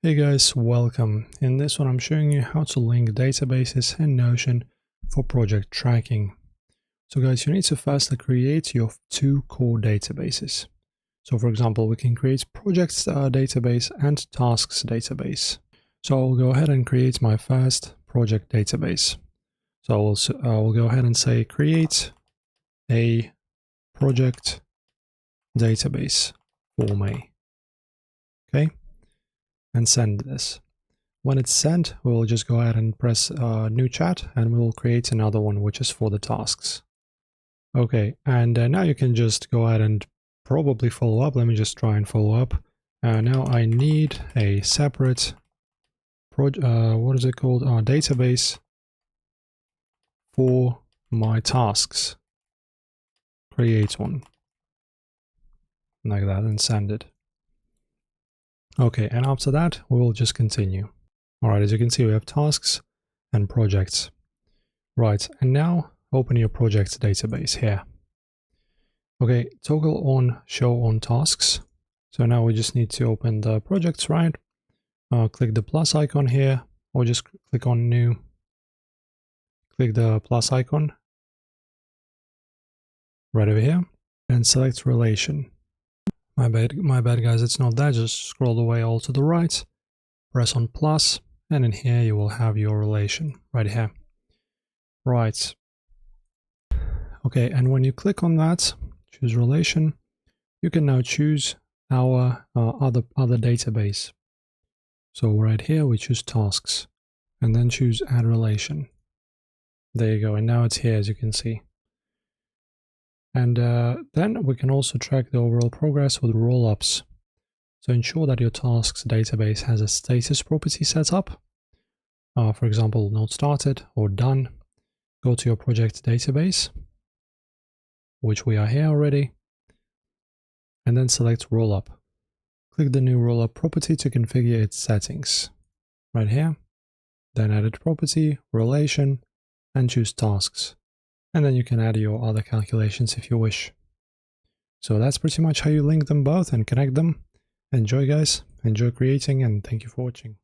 Hey guys, welcome. In this one I'm showing you how to link databases and Notion for project tracking. So guys, you need to firstly create your two core databases. So for example, we can create projects database and tasks database. So I'll go ahead and create my first project database. So I will go ahead and say create a project database for me. Okay. And send this. When it's sent, we'll just go ahead and press new chat and we'll create another one which is for the tasks. Okay, and now you can just go ahead and probably follow up. Let me just try and follow up. Now I need a separate what is it called? Database for my tasks. Create one. Like that and send it. Okay, and after that, we will just continue. All right, as you can see, we have tasks and projects. Right, and now open your projects database here. Okay, toggle on show on tasks. So now we just need to open the projects, right? Click the plus icon here, or just click on new. Click the plus icon right over here and select relation. My bad guys, it's not that, just scroll away all to the right, press on plus, and in here you will have your relation, right here. Right. Okay, and when you click on that, choose relation, you can now choose our other database. So right here we choose tasks, and then choose add relation. There you go, and now it's here as you can see. And then we can also track the overall progress with roll-ups. So ensure that your tasks database has a status property set up. For example, not started or done. Go to your project database, which we are here already, and then select rollup. Click the new rollup property to configure its settings. Right here. Then edit property, relation, and choose tasks. And then you can add your other calculations if you wish. So that's pretty much how you link them both and connect them. Enjoy guys, enjoy creating, and thank you for watching.